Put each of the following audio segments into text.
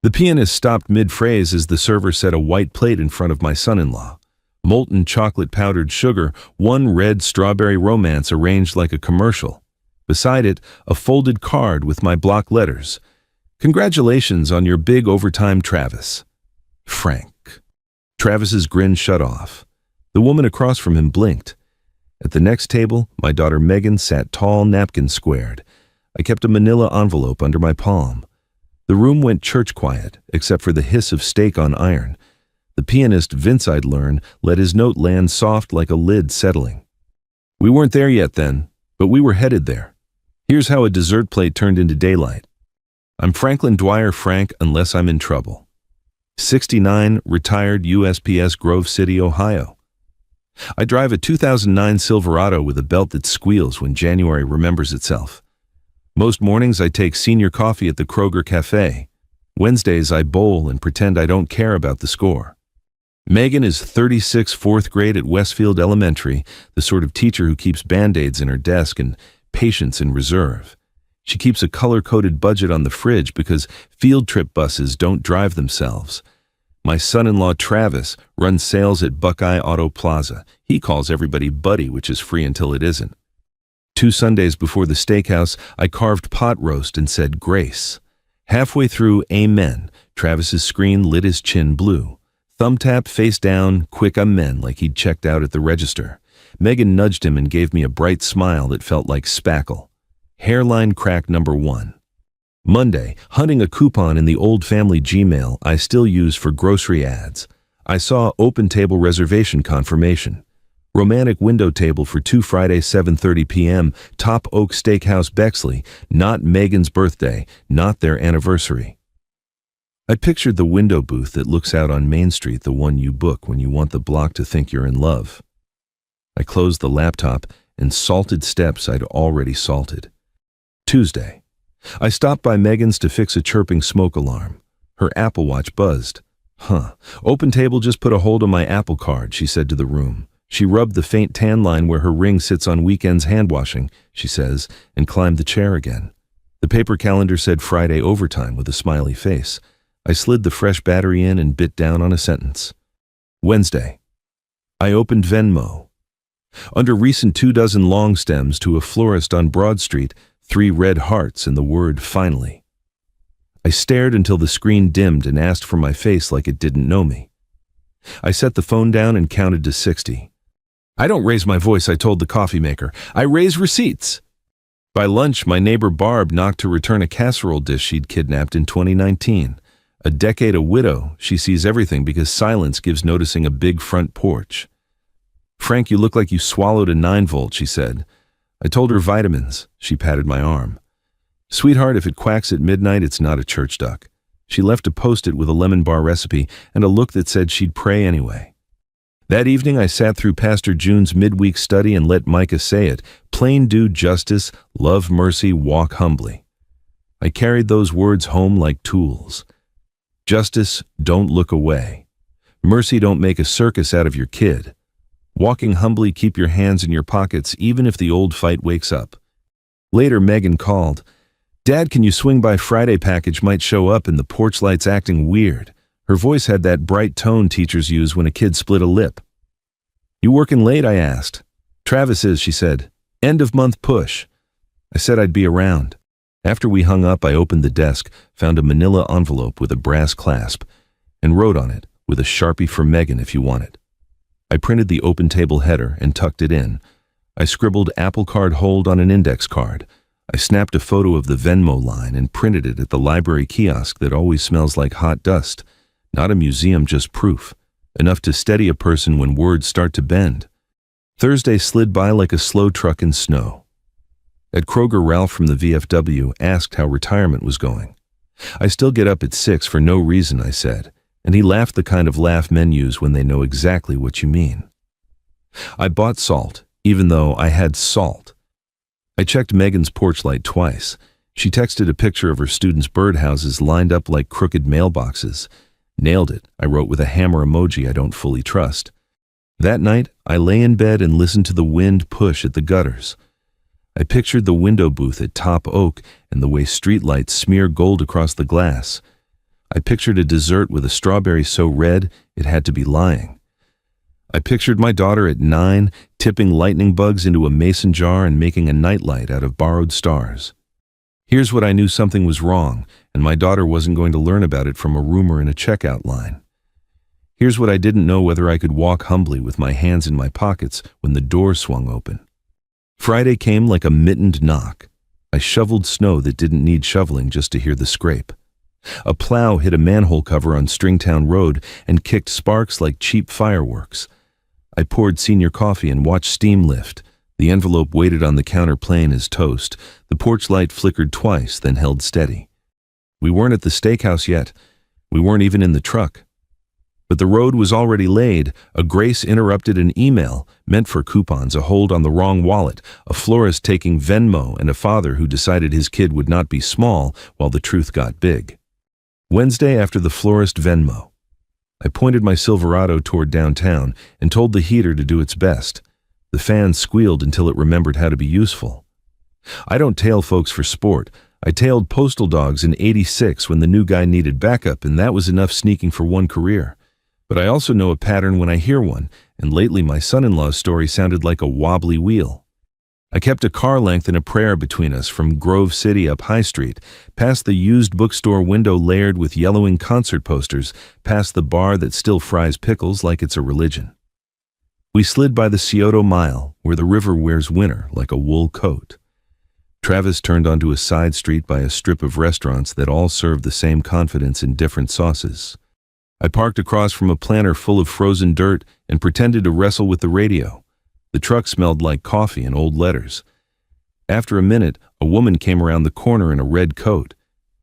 The pianist stopped mid-phrase as the server set a white plate in front of my son-in-law. Molten chocolate powdered sugar, one red strawberry romance arranged like a commercial. Beside it, a folded card with my block letters. "Congratulations on your big overtime, Travis. Frank." Travis's grin shut off. The woman across from him blinked. At the next table, my daughter Megan sat tall, napkin squared. I kept a manila envelope under my palm. The room went church quiet, except for the hiss of steak on iron. The pianist, Vince I'd learned, let his note land soft like a lid settling. We weren't there yet then, but we were headed there. Here's how a dessert plate turned into daylight. I'm Franklin Dwyer Frank unless I'm in trouble. 69, retired USPS Grove City, Ohio. I drive a 2009 Silverado with a belt that squeals when January remembers itself. Most mornings I take senior coffee at the Kroger Cafe. Wednesdays I bowl and pretend I don't care about the score. Megan is 36, fourth grade at Westfield Elementary, the sort of teacher who keeps Band-Aids in her desk and patience in reserve. She keeps a color-coded budget on the fridge because field trip buses don't drive themselves. My son-in-law Travis runs sales at Buckeye Auto Plaza. He calls everybody buddy, which is free until it isn't. 2 Sundays before the steakhouse, I carved pot roast and said grace. Halfway through Amen, Travis's screen lit his chin blue. Thumb tap, face down, quick amen, like he'd checked out at the register. Megan nudged him and gave me a bright smile that felt like spackle. Hairline crack number 1. Monday, hunting a coupon in the old family Gmail I still use for grocery ads. I saw open table reservation confirmation. Romantic window table for 2 Friday 7:30 p.m. Top Oak Steakhouse Bexley, not Megan's birthday, not their anniversary. I pictured the window booth that looks out on Main Street, the one you book when you want the block to think you're in love. I closed the laptop and salted steps I'd already salted. Tuesday. I stopped by Megan's to fix a chirping smoke alarm. Her Apple Watch buzzed. Open table just put a hold on my Apple Card, she said to the room. She rubbed the faint tan line where her ring sits on weekends hand-washing, she says, and climbed the chair again. The paper calendar said Friday overtime with a smiley face. I slid the fresh battery in and bit down on a sentence. Wednesday. I opened Venmo. Under recent 24 long stems to a florist on Broad Street, 3 red hearts and the word finally. I stared until the screen dimmed and asked for my face like it didn't know me. I set the phone down and counted to 60. I don't raise my voice, I told the coffee maker. I raise receipts. By lunch, my neighbor Barb knocked to return a casserole dish she'd kidnapped in 2019. A decade a widow, she sees everything because silence gives noticing a big front porch. Frank, you look like you swallowed a 9-volt, she said. I told her vitamins. She patted my arm. Sweetheart, if it quacks at midnight, it's not a church duck. She left a Post-it with a lemon bar recipe and a look that said she'd pray anyway. That evening, I sat through Pastor June's midweek study and let Micah say it, plain do justice, love mercy, walk humbly. I carried those words home like tools. Justice, don't look away. Mercy, don't make a circus out of your kid. Walking humbly, keep your hands in your pockets even if the old fight wakes up. Later, Megan called. Dad, can you swing by Friday? Package might show up and the porch light's acting weird. Her voice had that bright tone teachers use when a kid split a lip. You working late? I asked. Travis is, she said. End of month push. I said I'd be around. After we hung up, I opened the desk, found a manila envelope with a brass clasp, and wrote on it, with a Sharpie for Megan if you want it. I printed the open table header and tucked it in. I scribbled Apple Card hold on an index card. I snapped a photo of the Venmo line and printed it at the library kiosk that always smells like hot dust. Not a museum, just proof. Enough to steady a person when words start to bend. Thursday slid by like a slow truck in snow. At Kroger, Ralph from the VFW asked how retirement was going. I still get up at 6 for no reason, I said, and he laughed the kind of laugh men use when they know exactly what you mean. I bought salt, even though I had salt. I checked Megan's porch light twice. She texted a picture of her students' birdhouses lined up like crooked mailboxes. Nailed it, I wrote with a hammer emoji I don't fully trust. That night, I lay in bed and listened to the wind push at the gutters. I pictured the window booth at Top Oak and the way streetlights smear gold across the glass. I pictured a dessert with a strawberry so red it had to be lying. I pictured my daughter at 9, tipping lightning bugs into a mason jar and making a nightlight out of borrowed stars. Here's what I knew something was wrong, and my daughter wasn't going to learn about it from a rumor in a checkout line. Here's what I didn't know, whether I could walk humbly with my hands in my pockets when the door swung open. Friday came like a mittened knock. I shoveled snow that didn't need shoveling just to hear the scrape. A plow hit a manhole cover on Stringtown Road and kicked sparks like cheap fireworks. I poured senior coffee and watched steam lift. The envelope waited on the counter plain as toast. The porch light flickered twice, then held steady. We weren't at the steakhouse yet. We weren't even in the truck. But the road was already laid. A grace interrupted an email meant for coupons, a hold on the wrong wallet, a florist taking Venmo, and a father who decided his kid would not be small while the truth got big. Wednesday after the florist Venmo. I pointed my Silverado toward downtown and told the heater to do its best. The fan squealed until it remembered how to be useful. I don't tail folks for sport. I tailed postal dogs in '86 when the new guy needed backup, and that was enough sneaking for one career. But I also know a pattern when I hear one, and lately my son-in-law's story sounded like a wobbly wheel. I kept a car length and a prayer between us from Grove City up High Street, past the used bookstore window layered with yellowing concert posters, past the bar that still fries pickles like it's a religion. We slid by the Scioto Mile, where the river wears winter like a wool coat. Travis turned onto a side street by a strip of restaurants that all served the same confidence in different sauces. I parked across from a planter full of frozen dirt and pretended to wrestle with the radio. The truck smelled like coffee and old letters. After a minute, a woman came around the corner in a red coat.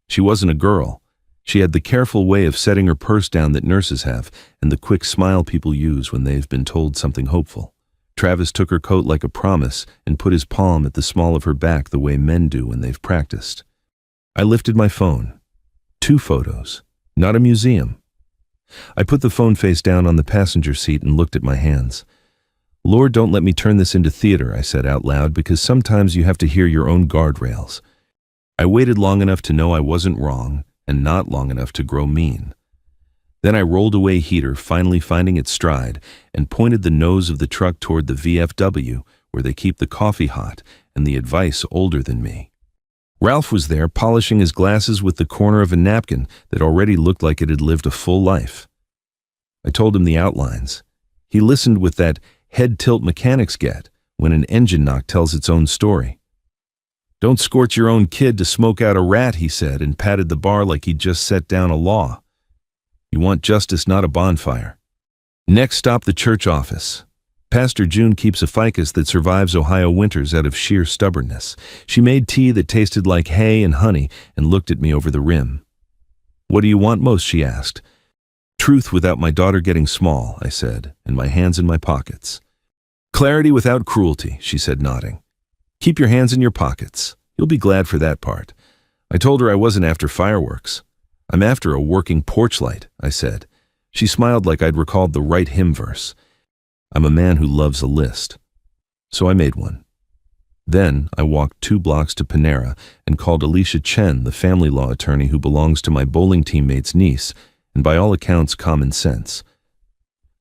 She wasn't a girl. She had the careful way of setting her purse down that nurses have, and the quick smile people use when they've been told something hopeful. Travis took her coat like a promise and put his palm at the small of her back the way men do when they've practiced. I lifted my phone. 2 photos, not a museum. I put the phone face down on the passenger seat and looked at my hands. Lord, don't let me turn this into theater, I said out loud, because sometimes you have to hear your own guardrails. I waited long enough to know I wasn't wrong, and not long enough to grow mean. Then I rolled away heater, finally finding its stride, and pointed the nose of the truck toward the VFW, where they keep the coffee hot, and the advice older than me. Ralph was there, polishing his glasses with the corner of a napkin that already looked like it had lived a full life. I told him the outlines. He listened with that head tilt mechanics get when an engine knock tells its own story. Don't scorch your own kid to smoke out a rat, he said, and patted the bar like he'd just set down a law. You want justice, not a bonfire. Next stop, the church office. Pastor June keeps a ficus that survives Ohio winters out of sheer stubbornness. She made tea that tasted like hay and honey and looked at me over the rim. What do you want most, she asked. Truth without my daughter getting small, I said, and my hands in my pockets. Clarity without cruelty, she said, nodding. Keep your hands in your pockets. You'll be glad for that part. I told her I wasn't after fireworks. I'm after a working porch light, I said. She smiled like I'd recalled the right hymn verse. I'm a man who loves a list. So I made one. Then I walked 2 blocks to Panera and called Alicia Chen, the family law attorney who belongs to my bowling teammate's niece, and by all accounts common sense.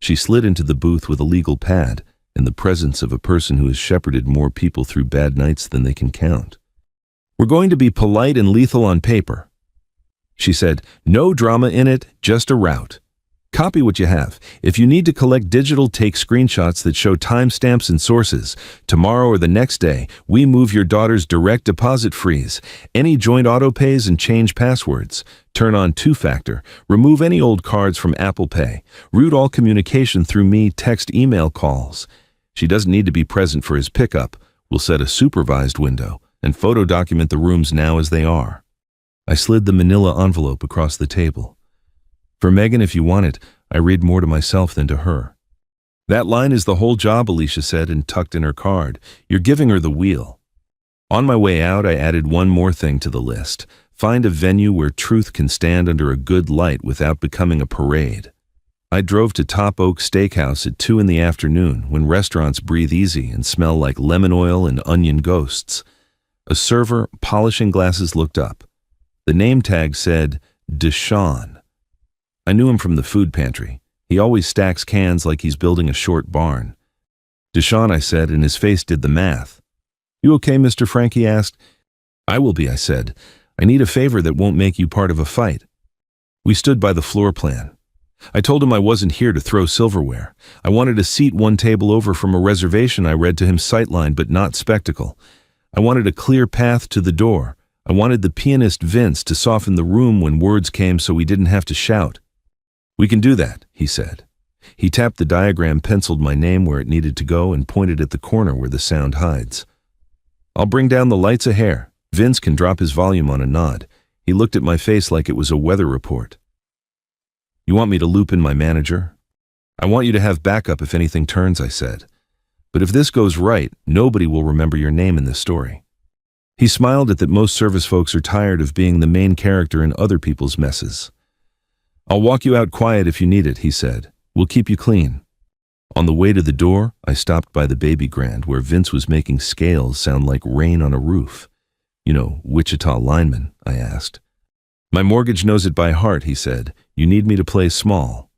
She slid into the booth with a legal pad, in the presence of a person who has shepherded more people through bad nights than they can count. We're going to be polite and lethal on paper. She said, no drama in it, just a route. Copy what you have. If you need to collect digital, take screenshots that show timestamps and sources. Tomorrow or the next day, we move your daughter's direct deposit freeze, any joint auto pays and change passwords. Turn on 2-factor. Remove any old cards from Apple Pay. Route all communication through me, text, email, calls. She doesn't need to be present for his pickup. We'll set a supervised window and photo document the rooms now as they are. I slid the manila envelope across the table. For Megan, if you want it, I read more to myself than to her. That line is the whole job, Alicia said and tucked in her card. You're giving her the wheel. On my way out, I added one more thing to the list. Find a venue where truth can stand under a good light without becoming a parade. I drove to Top Oak Steakhouse at 2 in the afternoon when restaurants breathe easy and smell like lemon oil and onion ghosts. A server polishing glasses looked up. The name tag said, Deshawn. I knew him from the food pantry. He always stacks cans like he's building a short barn. Deshaun, I said, and his face did the math. You okay, Mr. Frank, he asked. I will be, I said. I need a favor that won't make you part of a fight. We stood by the floor plan. I told him I wasn't here to throw silverware. I wanted a seat one table over from a reservation I read to him sightline but not spectacle. I wanted a clear path to the door. I wanted the pianist Vince to soften the room when words came so we didn't have to shout. We can do that, he said. He tapped the diagram, penciled my name where it needed to go, and pointed at the corner where the sound hides. I'll bring down the lights a hair. Vince can drop his volume on a nod. He looked at my face like it was a weather report. You want me to loop in my manager? I want you to have backup if anything turns, I said. But if this goes right, nobody will remember your name in this story. He smiled at that most service folks are tired of being the main character in other people's messes. I'll walk you out quiet if you need it, he said. We'll keep you clean. On the way to the door, I stopped by the baby grand where Vince was making scales sound like rain on a roof. You know, Wichita lineman, I asked. My mortgage knows it by heart, he said. You need me to play small.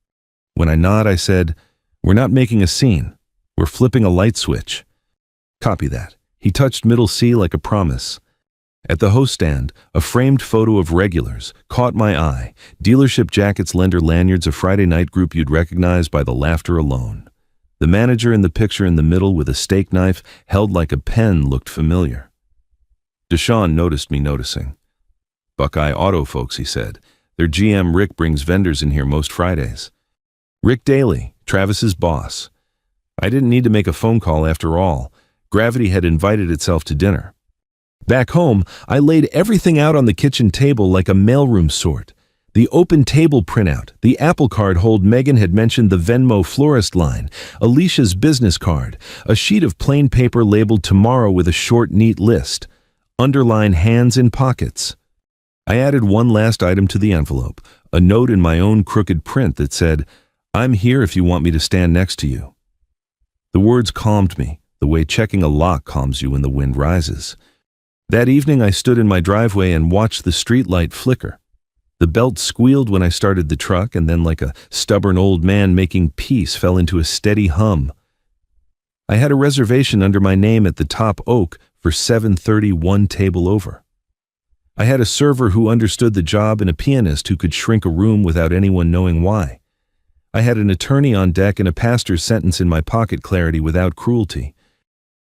When I nod, I said, we're not making a scene. We're flipping a light switch. Copy that. He touched middle C like a promise. At the host stand, a framed photo of regulars caught my eye. Dealership jackets, lender lanyards, a Friday night group you'd recognize by the laughter alone. The manager in the picture in the middle with a steak knife held like a pen looked familiar. Deshaun noticed me noticing. Buckeye Auto folks, he said. Their GM Rick brings vendors in here most Fridays. Rick Daly, Travis's boss. I didn't need to make a phone call after all. Gravity had invited itself to dinner. Back home, I laid everything out on the kitchen table like a mailroom sort. The open table printout, the Apple Card hold Megan had mentioned the Venmo florist line, Alicia's business card, a sheet of plain paper labeled tomorrow with a short, neat list. Underline hands in pockets. I added one last item to the envelope, a note in my own crooked print that said, I'm here if you want me to stand next to you. The words calmed me, the way checking a lock calms you when the wind rises. That evening I stood in my driveway and watched the streetlight flicker. The belt squealed when I started the truck, and then like a stubborn old man making peace fell into a steady hum. I had a reservation under my name at the Top Oak for 7:30 one table over. I had a server who understood the job and a pianist who could shrink a room without anyone knowing why. I had an attorney on deck and a pastor's sentence in my pocket, clarity without cruelty.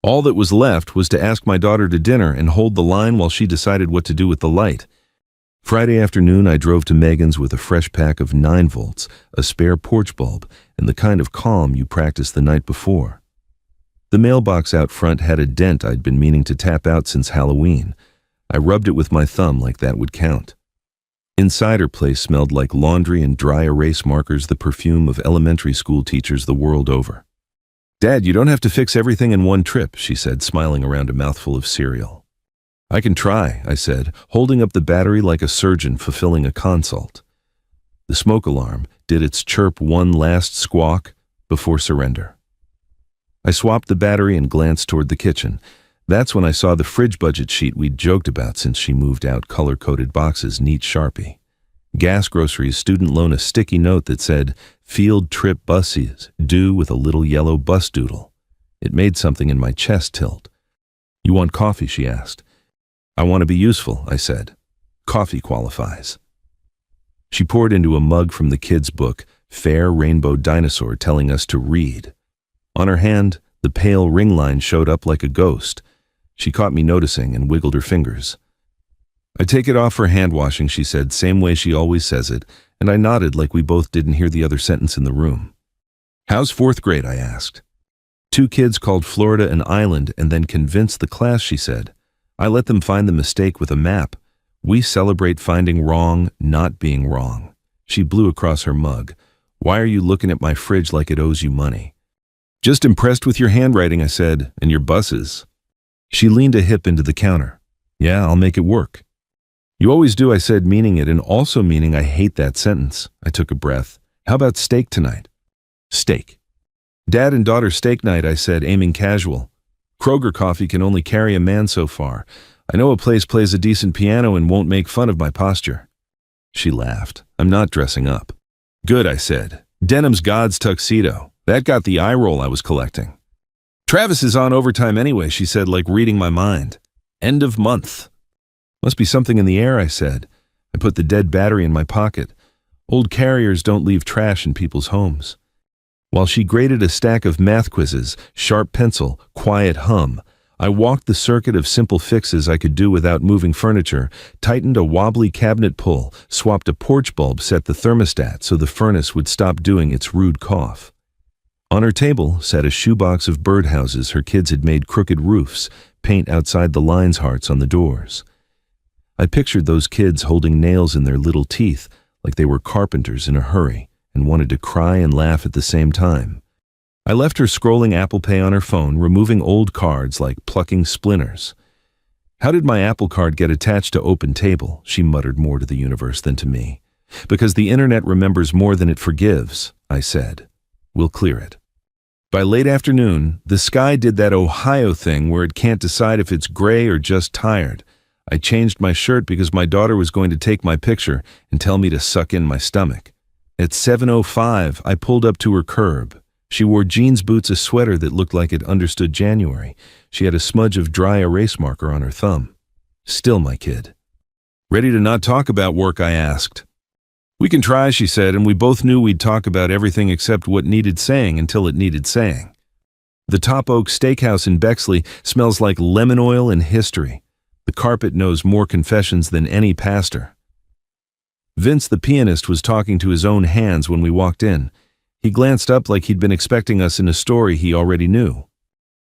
All that was left was to ask my daughter to dinner and hold the line while she decided what to do with the light. Friday afternoon, I drove to Megan's with a fresh pack of 9 volts, a spare porch bulb, and the kind of calm you practiced the night before. The mailbox out front had a dent I'd been meaning to tap out since Halloween. I rubbed it with my thumb like that would count. Inside her place smelled like laundry and dry erase markers, the perfume of elementary school teachers the world over. Dad, you don't have to fix everything in one trip, she said, smiling around a mouthful of cereal. I can try, I said, holding up the battery like a surgeon fulfilling a consult. The smoke alarm did its chirp one last squawk before surrender. I swapped the battery and glanced toward the kitchen. That's when I saw the fridge budget sheet we'd joked about since she moved out, color-coded boxes, neat Sharpie. Gas, groceries, student loan, a sticky note that said, field trip buses, due with a little yellow bus doodle. It made something in my chest tilt. You want coffee, she asked. I want to be useful, I said. Coffee qualifies. She poured into a mug from the kids' book, Fair Rainbow Dinosaur, telling us to read. On her hand, the pale ring line showed up like a ghost. She caught me noticing and wiggled her fingers. I take it off for hand washing, she said, same way she always says it, and I nodded like we both didn't hear the other sentence in the room. How's 4th grade, I asked. 2 kids called Florida an island and then convinced the class, she said. I let them find the mistake with a map. We celebrate finding wrong, not being wrong. She blew across her mug. Why are you looking at my fridge like it owes you money? Just impressed with your handwriting, I said, and your buses. She leaned a hip into the counter. Yeah, I'll make it work. You always do, I said, meaning it and also meaning I hate that sentence. I took a breath. How about steak tonight? Steak. Dad and daughter steak night, I said, aiming casual. Kroger coffee can only carry a man so far. I know a place plays a decent piano and won't make fun of my posture. She laughed. I'm not dressing up. Good, I said. Denim's God's tuxedo. That got the eye roll I was collecting. Travis is on overtime anyway, she said, like reading my mind. End of month. Must be something in the air, I said. I put the dead battery in my pocket. Old carriers don't leave trash in people's homes. While she graded a stack of math quizzes, sharp pencil, quiet hum, I walked the circuit of simple fixes I could do without moving furniture, tightened a wobbly cabinet pull, swapped a porch bulb, set the thermostat so the furnace would stop doing its rude cough. On her table sat a shoebox of birdhouses her kids had made crooked roofs, paint outside the lines hearts on the doors. I pictured those kids holding nails in their little teeth like they were carpenters in a hurry and wanted to cry and laugh at the same time. I left her scrolling Apple Pay on her phone, removing old cards like plucking splinters. How did my Apple Card get attached to Open Table? She muttered more to the universe than to me. Because the internet remembers more than it forgives, I said. We'll clear it. By late afternoon, the sky did that Ohio thing where it can't decide if it's gray or just tired. I changed my shirt because my daughter was going to take my picture and tell me to suck in my stomach. At 7:05, I pulled up to her curb. She wore jeans boots, a sweater that looked like it understood January. She had a smudge of dry erase marker on her thumb. Still my kid. Ready to not talk about work, I asked. We can try, she said, and we both knew we'd talk about everything except what needed saying until it needed saying. The Top Oak Steakhouse in Bexley smells like lemon oil and history. The carpet knows more confessions than any pastor. Vince, the pianist, was talking to his own hands when we walked in. He glanced up like he'd been expecting us in a story he already knew.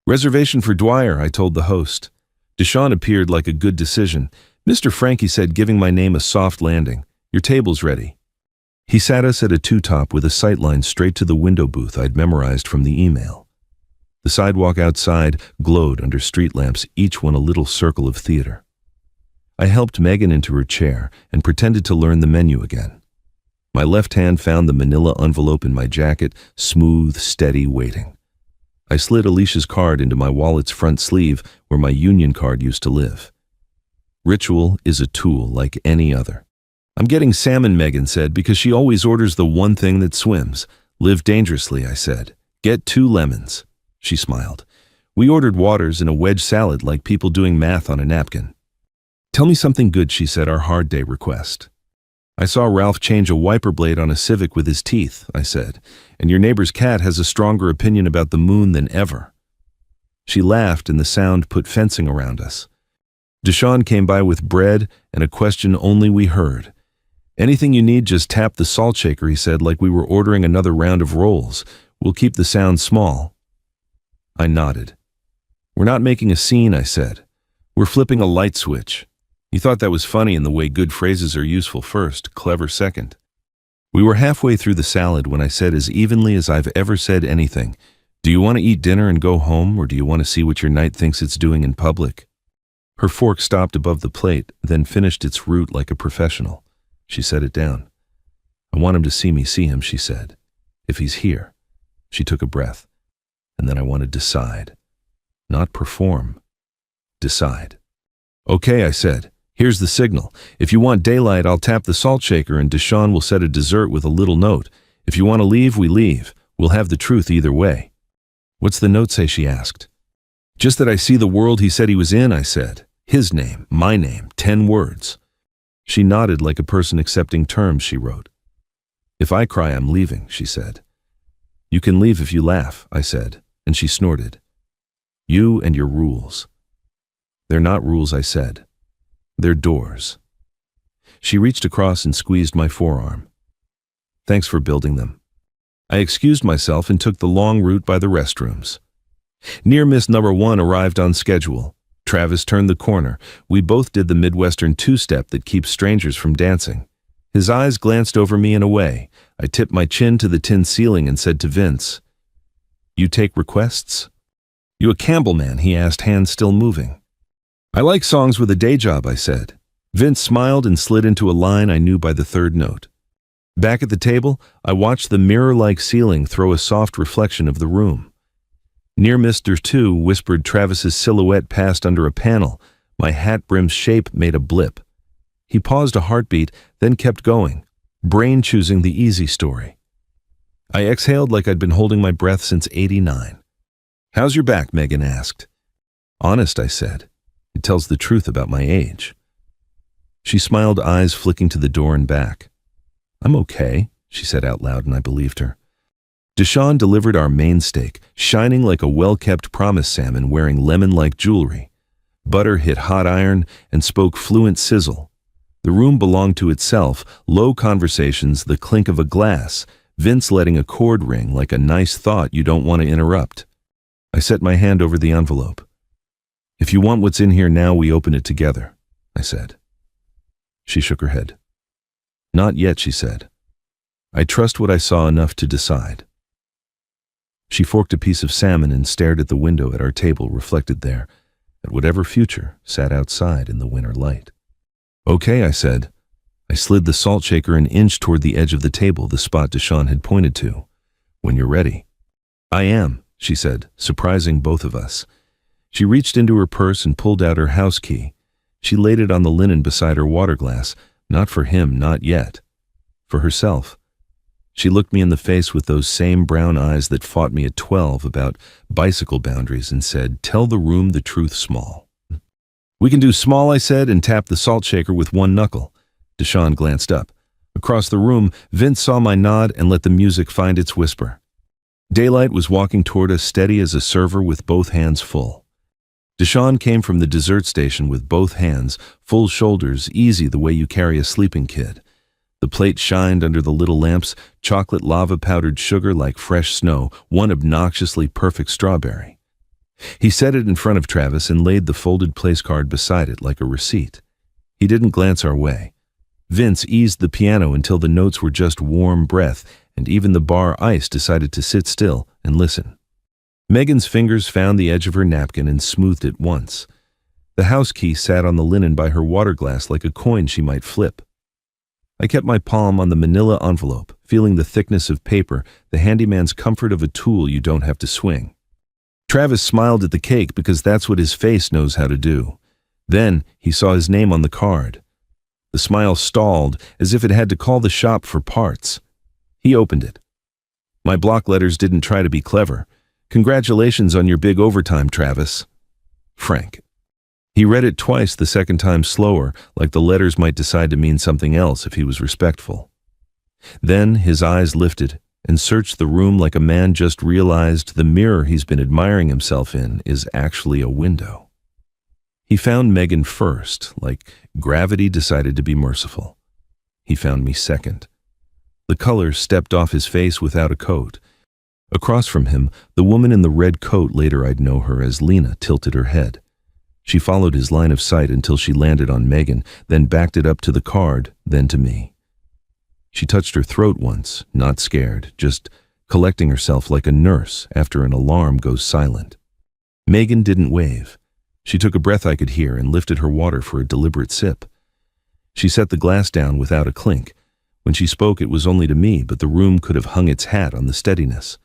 Reservation for Dwyer, I told the host. Deshaun appeared like a good decision. Mr. Frankie said, giving my name a soft landing. Your table's ready. He sat us at a two-top with a sightline straight to the window booth I'd memorized from the email. The sidewalk outside glowed under street lamps, each one a little circle of theater. I helped Megan into her chair and pretended to learn the menu again. My left hand found the manila envelope in my jacket, smooth, steady, waiting. I slid Alicia's card into my wallet's front sleeve where my union card used to live. Ritual is a tool like any other. I'm getting salmon, Megan said, because she always orders the one thing that swims. Live dangerously, I said. Get 2 lemons. She smiled. We ordered waters and a wedge salad like people doing math on a napkin. Tell me something good, she said, our hard day request. I saw Ralph change a wiper blade on a Civic with his teeth, I said, and your neighbor's cat has a stronger opinion about the moon than ever. She laughed and the sound put fencing around us. Deshaun came by with bread and a question only we heard. Anything you need, just tap the salt shaker, he said, like we were ordering another round of rolls. We'll keep the sound small. I nodded. We're not making a scene, I said. We're flipping a light switch. You thought that was funny in the way good phrases are useful first, clever second. We were halfway through the salad when I said as evenly as I've ever said anything, do you want to eat dinner and go home, or do you want to see what your knight thinks it's doing in public? Her fork stopped above the plate, then finished its route like a professional. She set it down. I want him to see me see him, she said. If he's here. She took a breath. And then I want to decide. Not perform. Decide. Okay, I said. Here's the signal. If you want daylight, I'll tap the salt shaker and Deshaun will set a dessert with a little note. If you want to leave, we leave. We'll have the truth either way. What's the note say, she asked. Just that I see the world he said he was in, I said. His name, my name, 10 words. She nodded like a person accepting terms, she wrote. If I cry, I'm leaving, she said. You can leave if you laugh, I said, and she snorted. You and your rules. They're not rules, I said. They're doors. She reached across and squeezed my forearm. Thanks for building them. I excused myself and took the long route by the restrooms. Near Miss Number 1 arrived on schedule. Travis turned the corner. We both did the Midwestern two-step that keeps strangers from dancing. His eyes glanced over me and away. I tipped my chin to the tin ceiling and said to Vince, You take requests? You a Campbell man? He asked, hands still moving. I like songs with a day job, I said. Vince smiled and slid into a line I knew by the third note. Back at the table, I watched the mirror-like ceiling throw a soft reflection of the room. Near Mr. 2 whispered Travis's silhouette passed under a panel. My hat brim's shape made a blip. He paused a heartbeat, then kept going, brain choosing the easy story. I exhaled like I'd been holding my breath since '89. "How's your back?" Megan asked. "Honest," I said. "It tells the truth about my age." She smiled, eyes flicking to the door and back. "I'm okay," she said out loud, and I believed her. Deshawn delivered our main steak, shining like a well-kept promise salmon wearing lemon-like jewelry. Butter hit hot iron and spoke fluent sizzle. The room belonged to itself, low conversations, the clink of a glass, Vince letting a cord ring like a nice thought you don't want to interrupt. I set my hand over the envelope. "If you want what's in here now, we open it together," I said. She shook her head. "Not yet," she said. "I trust what I saw enough to decide." She forked a piece of salmon and stared at the window at our table reflected there, at whatever future sat outside in the winter light. "Okay," I said. I slid the salt shaker an inch toward the edge of the table, the spot Deshawn had pointed to. "When you're ready." "I am," she said, surprising both of us. She reached into her purse and pulled out her house key. She laid it on the linen beside her water glass, not for him, not yet. For herself. She looked me in the face with those same brown eyes that fought me at 12 about bicycle boundaries and said, "Tell the room the truth, Small." "We can do small," I said, and tapped the salt shaker with one knuckle. Deshawn glanced up. Across the room, Vince saw my nod and let the music find its whisper. Daylight was walking toward us, steady as a server with both hands full. Deshawn came from the dessert station with both hands, full shoulders, easy the way you carry a sleeping kid. The plate shined under the little lamps, chocolate lava powdered sugar like fresh snow, one obnoxiously perfect strawberry. He set it in front of Travis and laid the folded place card beside it like a receipt. He didn't glance our way. Vince eased the piano until the notes were just warm breath, and even the bar ice decided to sit still and listen. Megan's fingers found the edge of her napkin and smoothed it once. The house key sat on the linen by her water glass like a coin she might flip. I kept my palm on the manila envelope, feeling the thickness of paper, the handyman's comfort of a tool you don't have to swing. Travis smiled at the cake because that's what his face knows how to do. Then he saw his name on the card. The smile stalled, as if it had to call the shop for parts. He opened it. My block letters didn't try to be clever. "Congratulations on your big overtime, Travis. Frank." He read it twice, the second time slower, like the letters might decide to mean something else if he was respectful. Then his eyes lifted and searched the room like a man just realized the mirror he's been admiring himself in is actually a window. He found Megan first, like gravity decided to be merciful. He found me second. The color stepped off his face without a coat. Across from him, the woman in the red coat, later I'd know her as Lena, tilted her head. She followed his line of sight until she landed on Megan, then backed it up to the card, then to me. She touched her throat once, not scared, just collecting herself like a nurse after an alarm goes silent. Megan didn't wave. She took a breath I could hear and lifted her water for a deliberate sip. She set the glass down without a clink. When she spoke, it was only to me, but the room could have hung its hat on the steadiness.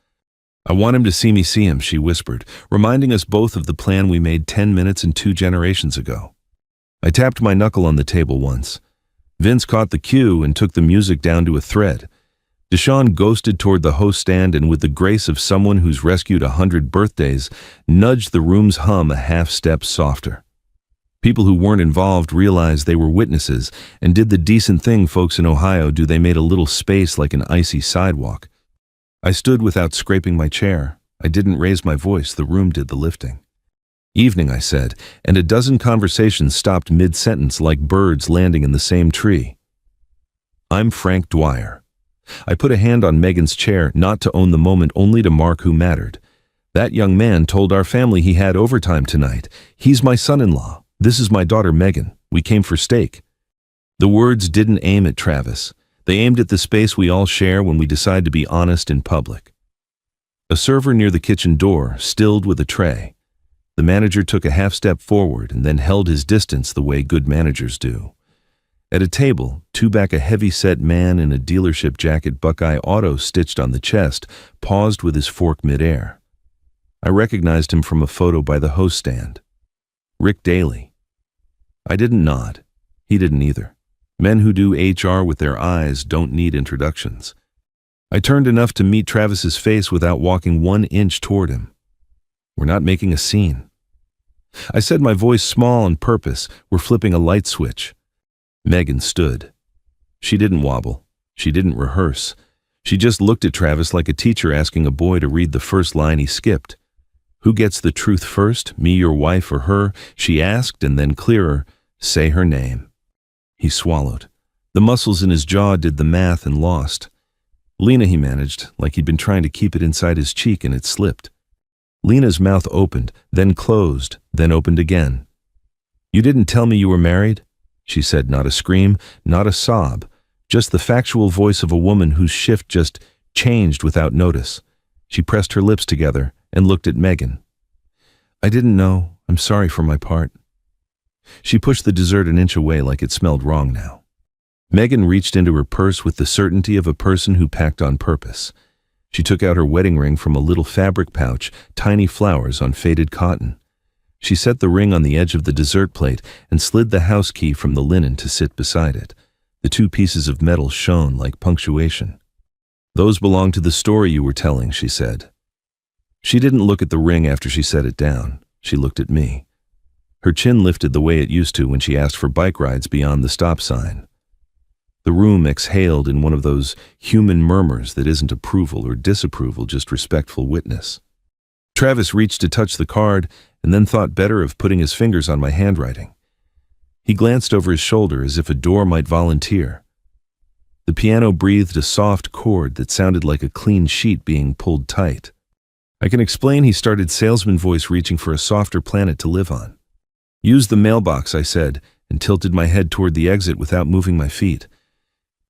"I want him to see me see him," she whispered, reminding us both of the plan we made 10 minutes and 2 generations ago. I tapped my knuckle on the table once. Vince caught the cue and took the music down to a thread. Deshawn ghosted toward the host stand and, with the grace of someone who's rescued 100 birthdays, nudged the room's hum a half step softer. People who weren't involved realized they were witnesses and did the decent thing folks in Ohio do. They made a little space like an icy sidewalk. I stood without scraping my chair. I didn't raise my voice. The room did the lifting. "Evening," I said, and a dozen conversations stopped mid-sentence like birds landing in the same tree. "I'm Frank Dwyer." I put a hand on Megan's chair, not to own the moment, only to mark who mattered. "That young man told our family he had overtime tonight. He's my son-in-law. This is my daughter Megan. We came for steak." The words didn't aim at Travis. They aimed at the space we all share when we decide to be honest in public. A server near the kitchen door stilled with a tray. The manager took a half step forward and then held his distance the way good managers do. At a table, two-back, a heavy-set man in a dealership jacket, Buckeye Auto stitched on the chest, paused with his fork midair. I recognized him from a photo by the host stand. Rick Daly. I didn't nod. He didn't either. Men who do HR with their eyes don't need introductions. I turned enough to meet Travis's face without walking 1 inch toward him. We're not making a scene. I said, my voice small on purpose. We're flipping a light switch. Megan stood. She didn't wobble. She didn't rehearse. She just looked at Travis like a teacher asking a boy to read the first line he skipped. Who gets the truth first, me, your wife, or her? She asked, and then clearer, say her name. He swallowed. The muscles in his jaw did the math and lost. Lena, he managed, like he'd been trying to keep it inside his cheek and it slipped. Lena's mouth opened, then closed, then opened again. You didn't tell me you were married? She said, not a scream, not a sob, just the factual voice of a woman whose shift just changed without notice. She pressed her lips together and looked at Megan. I didn't know. I'm sorry for my part. She pushed the dessert an inch away like it smelled wrong now. Megan reached into her purse with the certainty of a person who packed on purpose. She took out her wedding ring from a little fabric pouch, tiny flowers on faded cotton. She set the ring on the edge of the dessert plate and slid the house key from the linen to sit beside it. The 2 pieces of metal shone like punctuation. Those belong to the story you were telling, she said. She didn't look at the ring after she set it down. She looked at me. Her chin lifted the way it used to when she asked for bike rides beyond the stop sign. The room exhaled in one of those human murmurs that isn't approval or disapproval, just respectful witness. Travis reached to touch the card and then thought better of putting his fingers on my handwriting. He glanced over his shoulder as if a door might volunteer. The piano breathed a soft chord that sounded like a clean sheet being pulled tight. I can explain, he started, salesman voice reaching for a softer planet to live on. Use the mailbox, I said, and tilted my head toward the exit without moving my feet.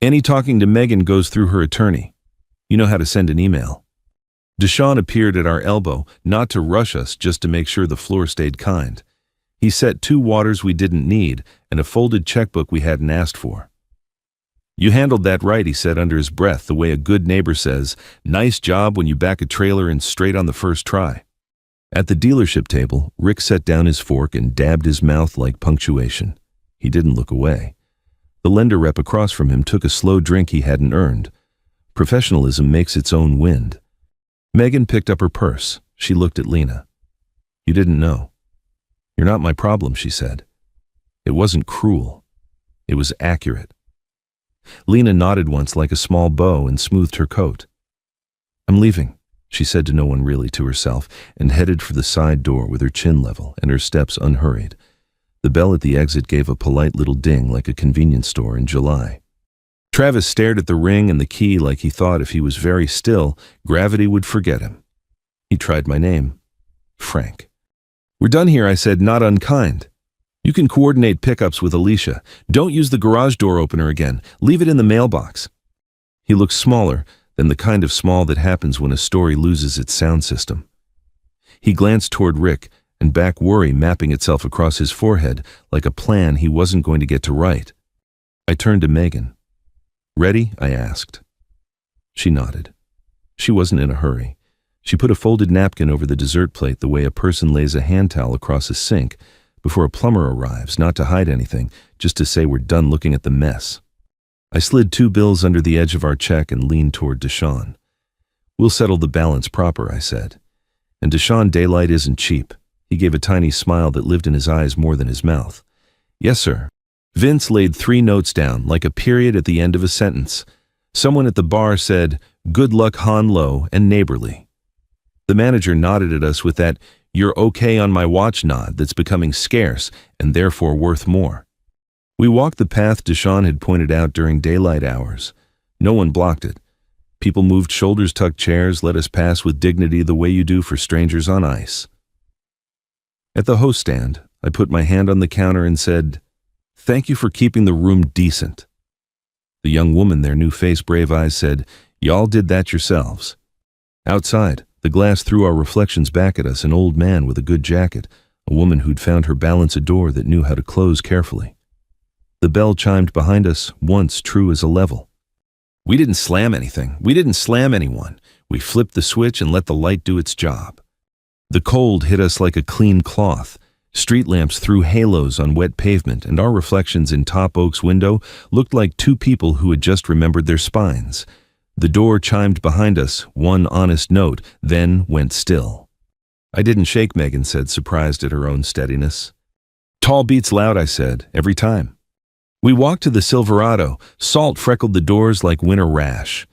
Any talking to Megan goes through her attorney. You know how to send an email. Deshaun appeared at our elbow, not to rush us, just to make sure the floor stayed kind. He set 2 waters we didn't need and a folded checkbook we hadn't asked for. You handled that right, he said under his breath, the way a good neighbor says, nice job when you back a trailer in straight on the first try. At the dealership table, Rick set down his fork and dabbed his mouth like punctuation. He didn't look away. The lender rep across from him took a slow drink he hadn't earned. Professionalism makes its own wind. Megan picked up her purse. She looked at Lena. You didn't know. You're not my problem, she said. It wasn't cruel. It was accurate. Lena nodded once like a small bow and smoothed her coat. I'm leaving, she said to no one, really to herself, and headed for the side door with her chin level and her steps unhurried. The bell at the exit gave a polite little ding like a convenience store in July. Travis stared at the ring and the key like he thought if he was very still, gravity would forget him. He tried my name. Frank. We're done here, I said, not unkind. You can coordinate pickups with Alicia. Don't use the garage door opener again. Leave it in the mailbox. He looked smaller than the kind of small that happens when a story loses its sound system. He glanced toward Rick, and back worry mapping itself across his forehead like a plan he wasn't going to get to write. I turned to Megan. Ready? I asked. She nodded. She wasn't in a hurry. She put a folded napkin over the dessert plate the way a person lays a hand towel across a sink before a plumber arrives, not to hide anything, just to say we're done looking at the mess. I slid 2 bills under the edge of our check and leaned toward Deshaun. We'll settle the balance proper, I said. And Deshaun, daylight isn't cheap. He gave a tiny smile that lived in his eyes more than his mouth. Yes, sir. Vince laid 3 notes down, like a period at the end of a sentence. Someone at the bar said, good luck, Han Lo, and neighborly. The manager nodded at us with that, you're okay on my watch nod that's becoming scarce and therefore worth more. We walked the path Deshaun had pointed out during daylight hours. No one blocked it. People moved shoulders-tucked chairs, let us pass with dignity the way you do for strangers on ice. At the host stand, I put my hand on the counter and said, thank you for keeping the room decent. The young woman, their new face, brave eyes, said, y'all did that yourselves. Outside, the glass threw our reflections back at us, an old man with a good jacket, a woman who'd found her balance a door that knew how to close carefully. The bell chimed behind us, once true as a level. We didn't slam anything. We didn't slam anyone. We flipped the switch and let the light do its job. The cold hit us like a clean cloth. Street lamps threw halos on wet pavement, and our reflections in Top Oak's window looked like 2 people who had just remembered their spines. The door chimed behind us, one honest note, then went still. I didn't shake, Megan said, surprised at her own steadiness. Tall beats loud, I said, every time. We walked to the Silverado. Salt freckled the doors like winter rash.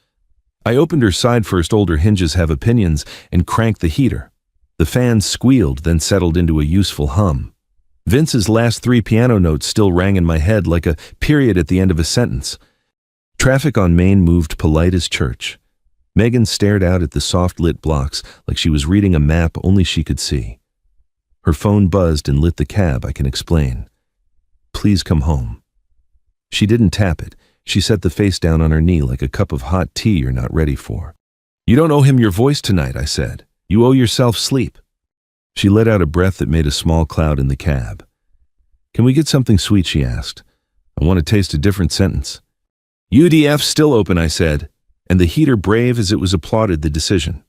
I opened her side first, older hinges have opinions, and cranked the heater. The fan squealed, then settled into a useful hum. Vince's last 3 piano notes still rang in my head like a period at the end of a sentence. Traffic on Main moved polite as church. Megan stared out at the soft-lit blocks like she was reading a map only she could see. Her phone buzzed and lit the cab, I can explain. Please come home. She didn't tap it. She set the face down on her knee like a cup of hot tea you're not ready for. You don't owe him your voice tonight, I said. You owe yourself sleep. She let out a breath that made a small cloud in the cab. Can we get something sweet, she asked. I want to taste a different sentence. UDF's still open, I said, and the heater brave as it was applauded the decision.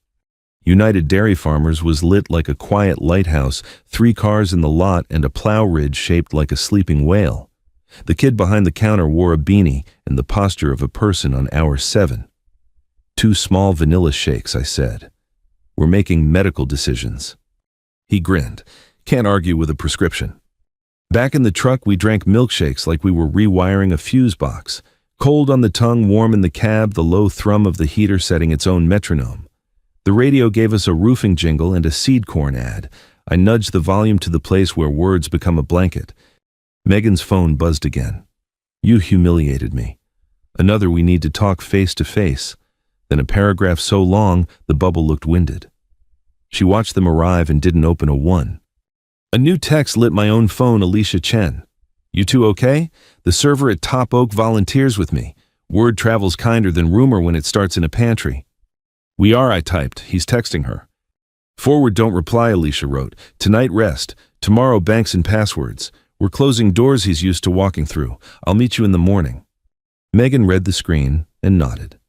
United Dairy Farmers was lit like a quiet lighthouse, 3 cars in the lot and a plow ridge shaped like a sleeping whale. The kid behind the counter wore a beanie and the posture of a person on hour 7. 2 small vanilla shakes, I said. We're making medical decisions. He grinned. Can't argue with a prescription. Back in the truck, we drank milkshakes like we were rewiring a fuse box. Cold on the tongue, warm in the cab, the low thrum of the heater setting its own metronome. The radio gave us a roofing jingle and a seed corn ad. I nudged the volume to the place where words become a blanket. Megan's phone buzzed again. You humiliated me. Another we need to talk face to face. Then a paragraph so long, the bubble looked winded. She watched them arrive and didn't open a 1. A new text lit my own phone, Alicia Chen. You two okay? The server at Top Oak volunteers with me. Word travels kinder than rumor when it starts in a pantry. We are, I typed. He's texting her. Forward, don't reply, Alicia wrote. Tonight rest. Tomorrow banks and passwords. We're closing doors he's used to walking through. I'll meet you in the morning. Megan read the screen and nodded.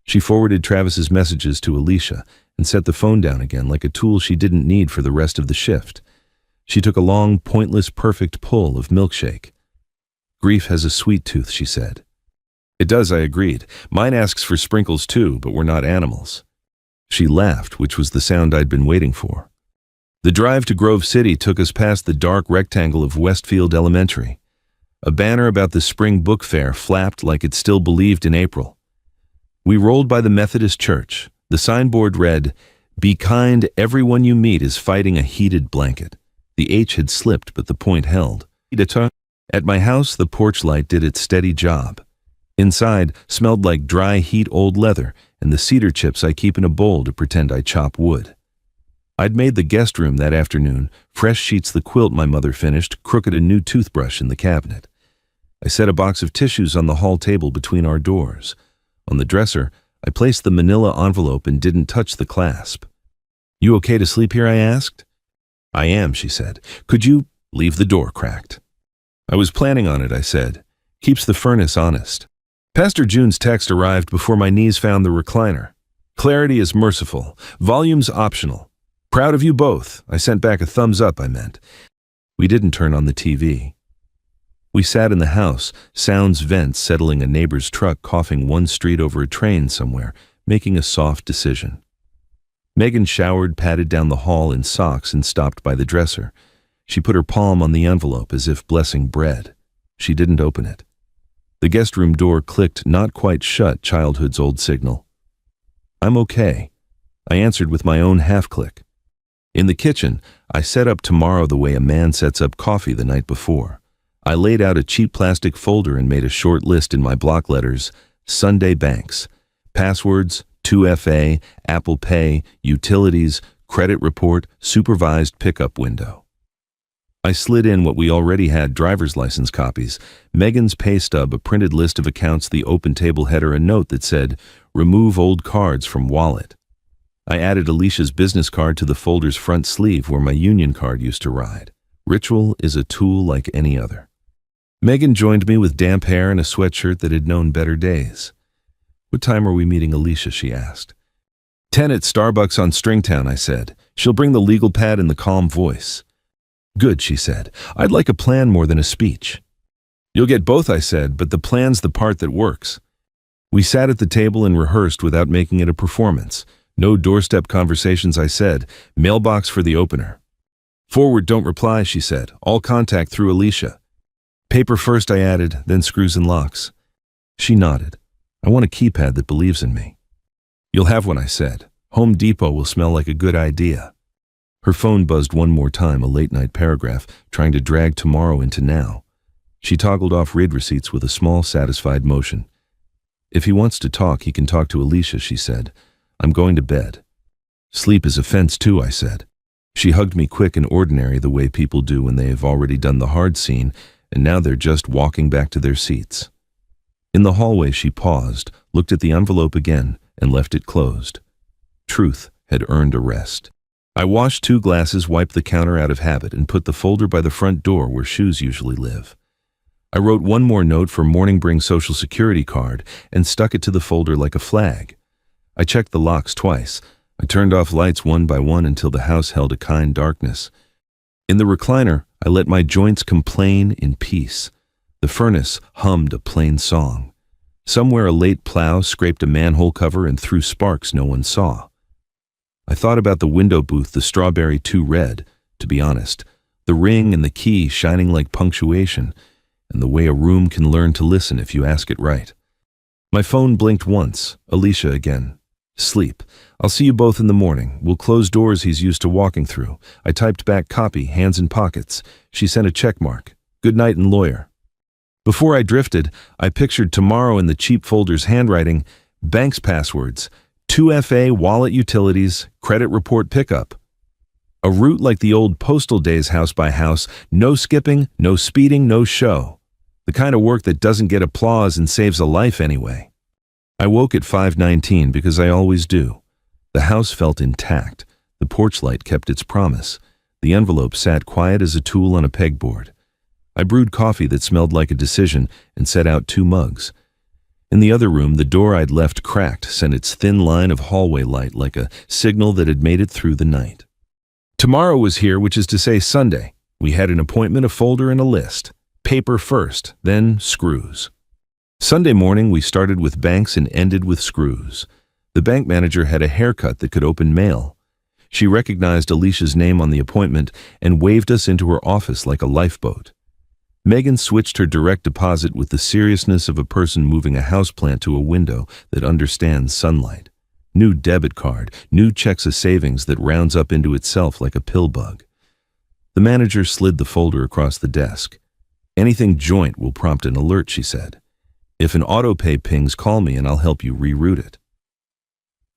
She forwarded Travis's messages to Alicia and set the phone down again like a tool she didn't need for the rest of the shift. She took a long, pointless, perfect pull of milkshake. Grief has a sweet tooth, she said. It does, I agreed. Mine asks for sprinkles too, but we're not animals. She laughed, which was the sound I'd been waiting for. The drive to Grove City took us past the dark rectangle of Westfield Elementary. A banner about the spring book fair flapped like it still believed in April. We rolled by the Methodist Church. The signboard read, "Be kind, everyone you meet is fighting a heated blanket." The H had slipped, but the point held. At my house, the porch light did its steady job. Inside smelled like dry heat old leather and the cedar chips I keep in a bowl to pretend I chop wood. I'd made the guest room that afternoon, fresh sheets the quilt my mother finished, crooked a new toothbrush in the cabinet. I set a box of tissues on the hall table between our doors. On the dresser, I placed the manila envelope and didn't touch the clasp. You okay to sleep here, I asked. I am, she said. Could you leave the door cracked? I was planning on it, I said. Keeps the furnace honest. Pastor June's text arrived before my knees found the recliner. Clarity is merciful. Volume's optional. Proud of you both. I sent back a thumbs up, I meant. We didn't turn on the TV. We sat in the house, sounds vents settling a neighbor's truck coughing one street over a train somewhere, making a soft decision. Megan showered, padded down the hall in socks and stopped by the dresser. She put her palm on the envelope as if blessing bread. She didn't open it. The guest room door clicked, not quite shut, childhood's old signal. I'm okay, I answered with my own half-click. In the kitchen, I set up tomorrow the way a man sets up coffee the night before. I laid out a cheap plastic folder and made a short list in my block letters, Sunday banks, passwords, 2FA, Apple Pay, utilities, credit report, supervised pickup window. I slid in what we already had, driver's license copies, Megan's pay stub, a printed list of accounts, the open table header, a note that said, remove old cards from wallet. I added Alicia's business card to the folder's front sleeve where my union card used to ride. Ritual is a tool like any other. Megan joined me with damp hair and a sweatshirt that had known better days. What time are we meeting Alicia, she asked. 10 at Starbucks on Stringtown, I said. She'll bring the legal pad in the calm voice. Good, she said. I'd like a plan more than a speech. You'll get both, I said, but the plan's the part that works. We sat at the table and rehearsed without making it a performance. No doorstep conversations, I said. Mailbox for the opener. Forward, don't reply, she said. All contact through Alicia. Paper first, I added, then screws and locks. She nodded. I want a keypad that believes in me. You'll have one, I said. Home Depot will smell like a good idea. Her phone buzzed one more time, a late-night paragraph, trying to drag tomorrow into now. She toggled off read receipts with a small, satisfied motion. If he wants to talk, he can talk to Alicia, she said. I'm going to bed. Sleep is a fence too, I said. She hugged me quick and ordinary, the way people do when they have already done the hard scene, and now they're just walking back to their seats. In the hallway she paused, looked at the envelope again, and left it closed. Truth had earned a rest. I washed 2 glasses, wiped the counter out of habit, and put the folder by the front door where shoes usually live. I wrote one more note for morning bring Social Security card and stuck it to the folder like a flag. I checked the locks twice. I turned off lights one by one until the house held a kind darkness. In the recliner, I let my joints complain in peace. The furnace hummed a plain song. Somewhere a late plow scraped a manhole cover and threw sparks no one saw. I thought about the window booth, the strawberry 2 red, to be honest, the ring and the key shining like punctuation, and the way a room can learn to listen if you ask it right. My phone blinked once. Alicia again. Sleep. I'll see you both in the morning. We'll close doors he's used to walking through. I typed back copy, hands in pockets. She sent a check mark. Good night and lawyer. Before I drifted, I pictured tomorrow in the cheap folder's handwriting, bank's passwords, 2FA wallet utilities, credit report pickup. A route like the old postal days, house by house, no skipping, no speeding, no show. The kind of work that doesn't get applause and saves a life anyway. I woke at 5:19 because I always do. The house felt intact. The porch light kept its promise. The envelope sat quiet as a tool on a pegboard. I brewed coffee that smelled like a decision and set out 2 mugs. In the other room, the door I'd left cracked sent its thin line of hallway light like a signal that had made it through the night. Tomorrow was here, which is to say Sunday. We had an appointment, a folder, and a list. Paper first, then screws. Sunday morning, we started with banks and ended with screws. The bank manager had a haircut that could open mail. She recognized Alicia's name on the appointment and waved us into her office like a lifeboat. Megan switched her direct deposit with the seriousness of a person moving a houseplant to a window that understands sunlight. New debit card, new checks of savings that rounds up into itself like a pill bug. The manager slid the folder across the desk. Anything joint will prompt an alert, she said. If an autopay pings, call me and I'll help you reroute it.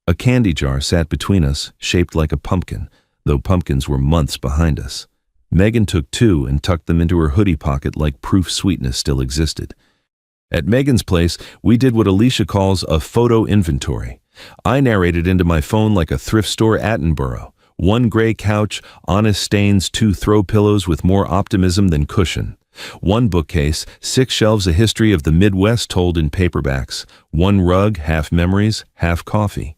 A candy jar sat between us, shaped like a pumpkin, though pumpkins were months behind us. Megan took 2 and tucked them into her hoodie pocket like proof sweetness still existed. At Megan's place, we did what Alicia calls a photo inventory. I narrated into my phone like a thrift store Attenborough. 1 gray couch, honest stains, 2 throw pillows with more optimism than cushion. 1 bookcase, 6 shelves, a history of the Midwest told in paperbacks. 1 rug, half memories, half coffee.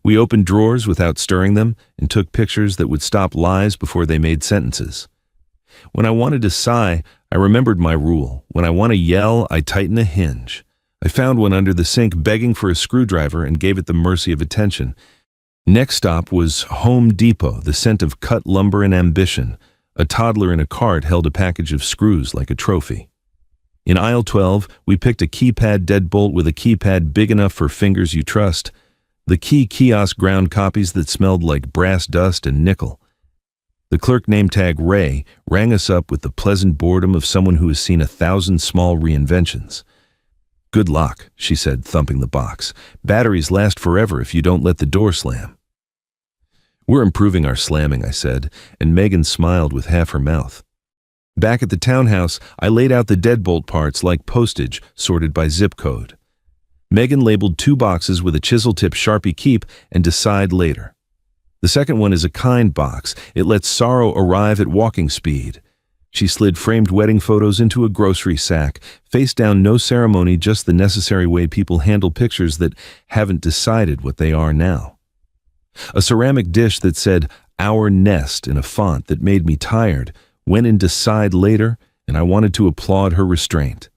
We opened drawers without stirring them and took pictures that would stop lies before they made sentences. When I wanted to sigh, I remembered my rule. When I want to yell, I tighten a hinge. I found one under the sink begging for a screwdriver and gave it the mercy of attention. Next stop was Home Depot, the scent of cut lumber and ambition. A toddler in a cart held a package of screws like a trophy. In aisle 12, we picked a keypad deadbolt with a keypad big enough for fingers you trust. The key kiosk ground copies that smelled like brass dust and nickel. The clerk name tag Ray rang us up with the pleasant boredom of someone who has seen 1,000 small reinventions. Good luck, she said, thumping the box. Batteries last forever if you don't let the door slam. We're improving our slamming, I said, and Megan smiled with half her mouth. Back at the townhouse, I laid out the deadbolt parts like postage, sorted by zip code. Megan labeled 2 boxes with a chisel-tip Sharpie keep and decide later. The second one is a kind box. It lets sorrow arrive at walking speed. She slid framed wedding photos into a grocery sack, face down, no ceremony, just the necessary way people handle pictures that haven't decided what they are now. A ceramic dish that said, "Our Nest," in a font that made me tired, went in decide later, and I wanted to applaud her restraint.